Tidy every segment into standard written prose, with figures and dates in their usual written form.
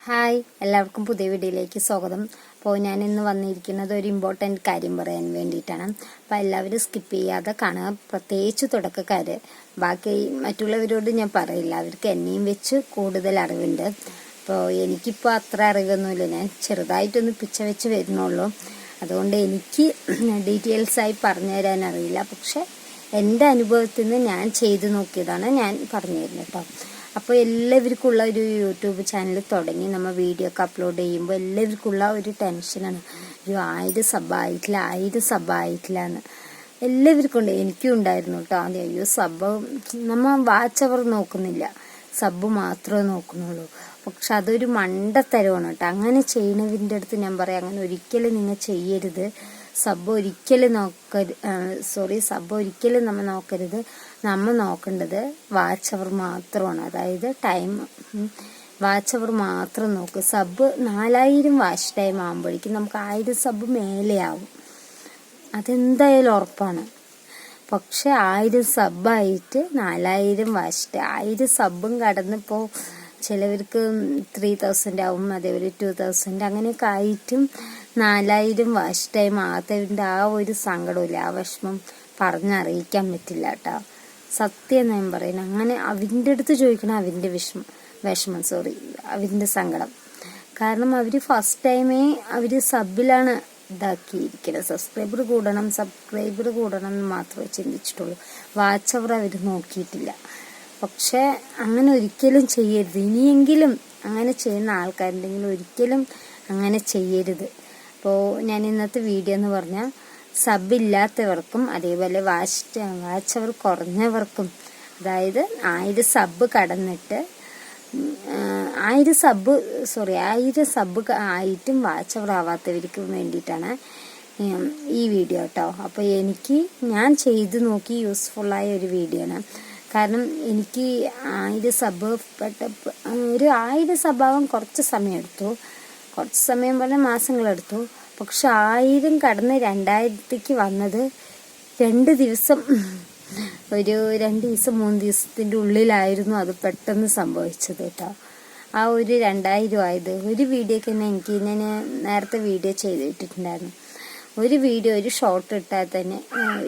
Hi, എല്ലാവർക്കും പുതിയ വീഡിയോയിലേക്ക് സ്വാഗതം. അപ്പോൾ ഞാൻ ഇന്ന് വന്നിരിക്കുന്നത് ഒരു ഇമ്പോർട്ടൻറ്റ് കാര്യം പറയാൻ വേണ്ടിയിട്ടാണ്. അപ്പോൾ എല്ലാവരും സ്കിപ്പ് ചെയ്യാതെ കാണുക, പ്രത്യേകിച്ച് തുടക്കക്കാർ. ബാക്കി മറ്റുള്ളവരോട് ഞാൻ പറയില്ല, അവർക്ക് എന്നെയും വെച്ച് കൂടുതൽ അറിവുണ്ട്. അപ്പോൾ എനിക്കിപ്പോൾ അത്ര അറിവൊന്നുമില്ല, ഞാൻ ചെറുതായിട്ടൊന്ന് പിച്ച വെച്ച് വരുന്നുള്ളൂ. അതുകൊണ്ട് എനിക്ക് ഡീറ്റെയിൽസായി പറഞ്ഞു തരാൻ അറിയില്ല. പക്ഷെ എൻ്റെ അനുഭവത്തിൽ നിന്ന് ഞാൻ ചെയ്ത് നോക്കിയതാണ് ഞാൻ പറഞ്ഞു തരുന്നത് കേട്ടോ. അപ്പോൾ എല്ലാവർക്കുള്ള ഒരു യൂട്യൂബ് ചാനൽ തുടങ്ങി നമ്മൾ വീഡിയോ ഒക്കെ അപ്ലോഡ് ചെയ്യുമ്പോൾ എല്ലാവർക്കുള്ള ഒരു ടെൻഷനാണ്, ഒരു 1000 സബ് ആയിട്ടില്ല എന്ന് എല്ലാവർക്കും ഉണ്ട്. എനിക്കും ഉണ്ടായിരുന്നു കേട്ടോ ആദ്യം. അയ്യോ, സബ് നമ്മൾ വാച്ച് അവർ നോക്കുന്നില്ല, സബ് മാത്രമേ നോക്കുന്നുള്ളൂ. പക്ഷെ അതൊരു മണ്ടത്തരമാണ് കേട്ടോ. അങ്ങനെ ചെയ്യണതിൻ്റെ അടുത്ത് ഞാൻ പറയാം, അങ്ങനെ ഒരിക്കലും നിങ്ങൾ ചെയ്യരുത്. സബ് ഒരിക്കലും നമ്മൾ നോക്കരുത്. നമ്മൾ നോക്കേണ്ടത് വാച്ച് അവർ മാത്രമാണ്, അതായത് ടൈം വാച്ച് അവർ മാത്രം നോക്കുക. സബ് 4000 വാച്ച് ടൈം ആകുമ്പോഴേക്കും നമുക്ക് 1000 സബ് മേലെയാവും, അതെന്തായാലും ഉറപ്പാണ്. പക്ഷെ 1000 സബ്ബായിട്ട് 4000 വാച്ച് ടൈം, 1000 സബും കടന്നിപ്പോൾ ചിലവർക്ക് 3000 ആവും, അതേപോലെ 2000 അങ്ങനെയൊക്കെ ആയിട്ടും 4000 വാച്ച് ടൈം ആകാത്തവരുടെ ആ ഒരു സങ്കടമില്ല, ആ വിഷമം പറഞ്ഞറിയിക്കാൻ പറ്റില്ല കേട്ടോ. സത്യം ഞാൻ പറയുന്നത്. അങ്ങനെ അവൻ്റെ അടുത്ത് ചോദിക്കണം അവൻ്റെ അവൻ്റെ സങ്കടം. കാരണം അവർ ഫസ്റ്റ് ടൈമേ അവർ സബിലാണ് ഇതാക്കിയിരിക്കുന്നത്. സബ്സ്ക്രൈബർ കൂടണം എന്ന് മാത്രമേ ചിന്തിച്ചിട്ടുള്ളൂ. വാച്ച് അവർ അവർ നോക്കിയിട്ടില്ല. പക്ഷെ അങ്ങനെ ഒരിക്കലും ചെയ്യരുത്. ഇനിയെങ്കിലും അങ്ങനെ ചെയ്യുന്ന ആൾക്കാരുണ്ടെങ്കിൽ ഒരിക്കലും അങ്ങനെ ചെയ്യരുത്. അപ്പോൾ ഞാൻ ഇന്നത്തെ വീഡിയോ എന്ന് പറഞ്ഞാൽ സബ് ഇല്ലാത്തവർക്കും അതേപോലെ വാച്ച് അവർ കുറഞ്ഞവർക്കും, അതായത് 1000 സബ് കടന്നിട്ട് 1000 സബ് ആയിട്ടും വാച്ച് അവർ ആവാത്തവർക്ക് വേണ്ടിയിട്ടാണ് ഈ വീഡിയോ കേട്ടോ. അപ്പോൾ ഞാൻ ചെയ്ത് നോക്കി യൂസ്ഫുള്ളായ ഒരു വീഡിയോ ആണ്. കാരണം എനിക്ക് 1000 സബ് ഒരു 1000 സബാവാൻ കുറച്ച് സമയം പറഞ്ഞാൽ മാസങ്ങളെടുത്തു. പക്ഷെ 1000 കടന്ന് 2000ക്ക് വന്നത് 2 ദിവസം, ഒരു 2 ദിവസം 3 ദിവസത്തിൻ്റെ ഉള്ളിലായിരുന്നു അത് പെട്ടെന്ന് സംഭവിച്ചത് കേട്ടോ. ആ ഒരു 2000 ആയത് ഒരു വീഡിയോക്ക് തന്നെ ഞാൻ നേരത്തെ വീഡിയോ ചെയ്തിട്ടുണ്ടായിരുന്നു. ഒരു ഷോർട്ട് ഇട്ടാൽ തന്നെ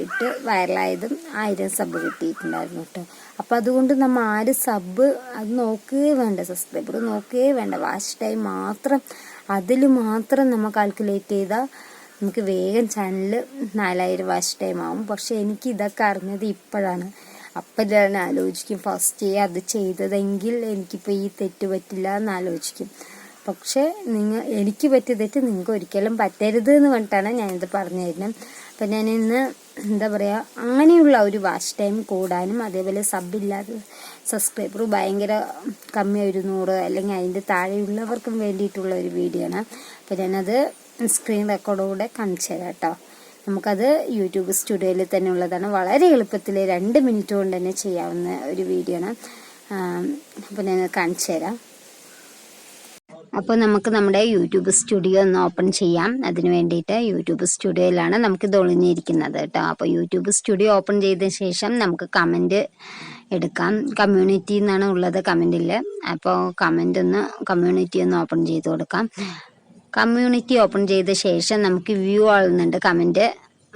ഇട്ട് വൈറലായതും 1000 സബ് കിട്ടിയിട്ടുണ്ടായിരുന്നു കേട്ടോ. അപ്പം അതുകൊണ്ട് നമ്മൾ 1000 സബ് അത് നോക്കുകയേ വേണ്ട, സബ്സ്ക്രൈബർ നോക്കുകയേ വേണ്ട, വാച്ച് ടൈം മാത്രം അതിൽ മാത്രം നമ്മൾ കാൽക്കുലേറ്റ് ചെയ്താൽ നമുക്ക് വേഗം ചാനലിൽ 4000 വാച്ച് ടൈം ആവും. പക്ഷെ എനിക്ക് ഇതൊക്കെ അറിഞ്ഞത് ഇപ്പോഴാണ്. അപ്പം ഞാൻ ആലോചിക്കും, ഫസ്റ്റ് അത് ചെയ്തതെങ്കിൽ എനിക്കിപ്പോൾ ഈ തെറ്റ് പറ്റില്ല എന്ന് ആലോചിക്കും. പക്ഷേ എനിക്ക് പറ്റിയ തെറ്റ് നിങ്ങൾക്ക് ഒരിക്കലും പറ്റരുത് എന്ന് പറഞ്ഞിട്ടാണ് ഞാനിത് പറഞ്ഞു തരുന്നത്. അപ്പം ഞാൻ ഇന്ന് എന്താ പറയുക, അങ്ങനെയുള്ള ഒരു വാച്ച് ടൈം കൂടാനും അതേപോലെ സബില്ലാതെ സബ്സ്ക്രൈബർ ഭയങ്കര കമ്മി 100 അല്ലെങ്കിൽ അതിൻ്റെ താഴെയുള്ളവർക്കും വേണ്ടിയിട്ടുള്ള ഒരു വീഡിയോ ആണ്. അപ്പം ഞാനത് സ്ക്രീൻ റെക്കോർഡോടെ കാണിച്ചു തരാം കേട്ടോ. നമുക്കത് യൂട്യൂബ് സ്റ്റുഡിയോയിൽ തന്നെ ഉള്ളതാണ്. വളരെ എളുപ്പത്തിൽ 2 മിനിറ്റ് കൊണ്ട് തന്നെ ചെയ്യാവുന്ന ഒരു വീഡിയോ ആണ്. അപ്പം ഞാൻ കാണിച്ചു തരാം. അപ്പോൾ നമുക്ക് നമ്മുടെ യൂട്യൂബ് സ്റ്റുഡിയോ ഒന്ന് ഓപ്പൺ ചെയ്യാം. അതിന് വേണ്ടിയിട്ട് യൂട്യൂബ് സ്റ്റുഡിയോയിലാണ് നമുക്കിത് ഒളിഞ്ഞിരിക്കുന്നത് കേട്ടോ. അപ്പോൾ യൂട്യൂബ് സ്റ്റുഡിയോ ഓപ്പൺ ചെയ്ത ശേഷം നമുക്ക് കമൻറ്റ് എടുക്കാം. കമ്മ്യൂണിറ്റി എന്നാണ് ഉള്ളത് കമൻറ്റിൽ. അപ്പോൾ കമ്മ്യൂണിറ്റി ഒന്ന് ഓപ്പൺ ചെയ്ത് കൊടുക്കാം. കമ്മ്യൂണിറ്റി ഓപ്പൺ ചെയ്ത ശേഷം നമുക്ക് വ്യൂ ആളുന്നുണ്ട് കമൻറ്റ്.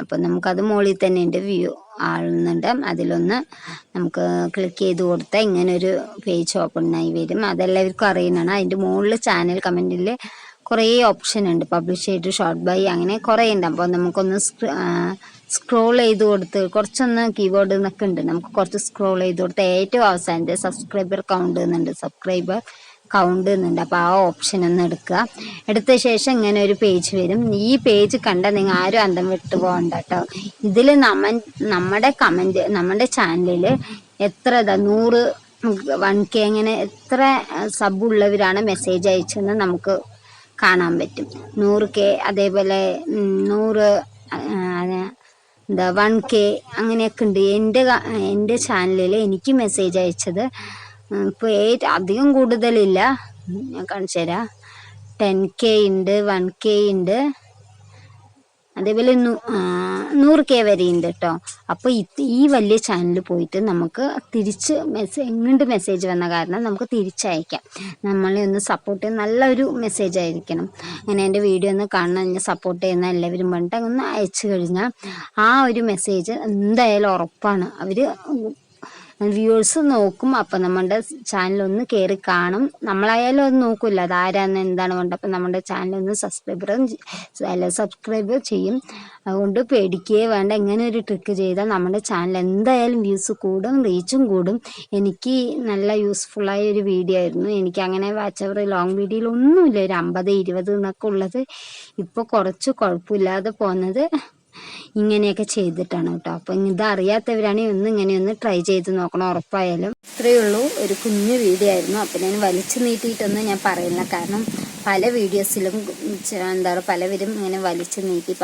അപ്പോൾ നമുക്കത് മുകളിൽ തന്നെ ഉണ്ട്, വ്യൂ ആളുന്നുണ്ട്. അതിലൊന്ന് നമുക്ക് ക്ലിക്ക് ചെയ്ത് കൊടുത്താൽ ഇങ്ങനൊരു പേജ് ഓപ്പൺ ആയി വരും. അതെല്ലാവർക്കും അറിയുന്നതാണ്. അതിൻ്റെ മുകളിൽ ചാനൽ കമൻറ്റിൽ കുറേ ഓപ്ഷൻ ഉണ്ട്, പബ്ലിഷ് ചെയ്ത് ഷോർട്ട് ബൈ അങ്ങനെ കുറേ ഉണ്ട്. അപ്പോൾ നമുക്കൊന്ന് സ്ക്രോൾ ചെയ്ത് കൊടുത്ത് കുറച്ചൊന്ന് കീബോർഡ് എന്നൊക്കെ ഉണ്ട്, നമുക്ക് കുറച്ച് സ്ക്രോൾ ചെയ്ത് കൊടുത്ത് ഏറ്റവും അവസാനത്തെ സബ്സ്ക്രൈബർ കൗണ്ട് എന്നുണ്ട്, അപ്പോൾ ആ ഓപ്ഷൻ ഒന്ന് എടുത്ത ശേഷം ഇങ്ങനെ ഒരു പേജ് വരും. ഈ പേജ് കണ്ട നിങ്ങൾ ആരും അന്തം വിട്ടു പോകണ്ട കേട്ടോ. ഇതിൽ നമ്മുടെ ചാനലിൽ എത്ര 100 1K അങ്ങനെ എത്ര സബ് ഉള്ളവരാണ് മെസ്സേജ് അയച്ചെന്ന് നമുക്ക് കാണാൻ പറ്റും. 100K അതേപോലെ 100 1K അങ്ങനെയൊക്കെ ഉണ്ട്. എൻ്റെ ചാനലിൽ എനിക്ക് മെസ്സേജ് അയച്ചത് ഇപ്പോൾ അധികം കൂടുതലില്ല, ഞാൻ കാണിച്ചു തരാം. 10K ഉണ്ട്, 1K ഉണ്ട്, അതേപോലെ 100K വരെ ഉണ്ട് കേട്ടോ. അപ്പോൾ ഈ വലിയ ചാനൽ പോയിട്ട് നമുക്ക് തിരിച്ച് എങ്ങോട്ട് മെസ്സേജ് വന്ന കാരണം നമുക്ക് തിരിച്ചയക്കാം. നമ്മളെ ഒന്ന് സപ്പോർട്ട് ചെയ്യുന്ന നല്ലൊരു മെസ്സേജ് ആയിരിക്കണം. അങ്ങനെ എൻ്റെ വീഡിയോ ഒന്ന് കാണണം, എന്നെ സപ്പോർട്ട് ചെയ്യുന്ന എല്ലാവരും പറഞ്ഞിട്ട് ഒന്ന് അയച്ചു കഴിഞ്ഞാൽ ആ ഒരു മെസ്സേജ് എന്തായാലും ഉറപ്പാണ് അവർ വ്യൂവേഴ്സ് നോക്കും. അപ്പം നമ്മുടെ ചാനലൊന്ന് കയറി കാണും. നമ്മളായാലും അത് നോക്കില്ല, അതാരാന്ന് എന്താണ് കൊണ്ട്. അപ്പം നമ്മുടെ ചാനലൊന്ന് സബ്സ്ക്രൈബ് ചെയ്യും. അതുകൊണ്ട് പേടിക്കുകയേ വേണ്ട. എങ്ങനെ ഒരു ട്രിക്ക് ചെയ്താൽ നമ്മുടെ ചാനൽ എന്തായാലും വ്യൂസ് കൂടും, റീച്ചും കൂടും. എനിക്ക് നല്ല യൂസ്ഫുള്ളായ ഒരു വീഡിയോ ആയിരുന്നു. എനിക്ക് അങ്ങനെ വാച്ച് അവർ ലോങ് വീഡിയോയിലൊന്നുമില്ല, ഒരു 50-20 എന്നൊക്കെ ഉള്ളത് ഇപ്പോൾ കുറച്ച് കുഴപ്പമില്ലാതെ പോകുന്നത് ഇങ്ങനെയൊക്കെ ചെയ്തിട്ടാണ് കേട്ടോ. അപ്പം ഇതറിയാത്തവരാണെങ്കിൽ ഇങ്ങനെയൊന്ന് ട്രൈ ചെയ്ത് നോക്കണം, ഉറപ്പായാലും. ഇത്രയേ ഉള്ളൂ, ഒരു കുഞ്ഞു വീഡിയോ ആയിരുന്നു. അപ്പം ഞാൻ വലിച്ചു നീട്ടിയിട്ടൊന്നും ഞാൻ പറയില്ല, കാരണം പല വീഡിയോസിലും പലവരും ഇങ്ങനെ വലിച്ചു നീട്ടി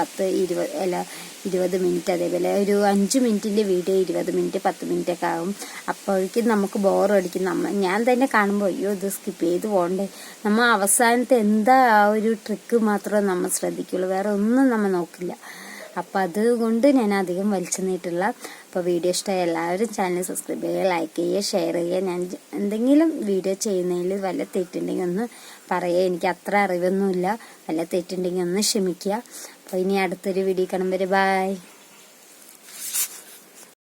20 മിനിറ്റ്, അതേപോലെ ഒരു 5 മിനിറ്റിൻ്റെ വീഡിയോ 20 മിനിറ്റ് 10 മിനിറ്റ് ഒക്കെ ആകും. അപ്പോഴേക്കും നമുക്ക് ബോറടിക്കും. ഞാൻ തന്നെ കാണുമ്പോൾ അയ്യോ ഇത് സ്കിപ്പ് ചെയ്ത് പോകണ്ടേ. നമ്മൾ അവസാനത്തെ എന്താ ആ ഒരു ട്രിക്ക് മാത്രമേ നമ്മൾ ശ്രദ്ധിക്കുള്ളൂ, വേറെ ഒന്നും നമ്മൾ നോക്കില്ല. അപ്പം അതുകൊണ്ട് ഞാൻ അധികം വലിച്ചു നീട്ടില്ല. അപ്പോൾ വീഡിയോ ഇഷ്ടമായ എല്ലാവരും ചാനൽ സബ്സ്ക്രൈബ് ചെയ്യുക, ലൈക്ക് ചെയ്യുക, ഷെയർ ചെയ്യുക. ഞാൻ എന്തെങ്കിലും വീഡിയോ ചെയ്യുന്നതിൽ വല്ല തെറ്റുണ്ടെങ്കിൽ ഒന്ന് പറയുക. എനിക്ക് അത്ര അറിവൊന്നുമില്ല, വല്ല തെറ്റുണ്ടെങ്കിൽ ഒന്ന് ക്ഷമിക്കുക. അപ്പോൾ ഇനി അടുത്തൊരു വീഡിയോ കാണുമ്പോൾ ബൈ.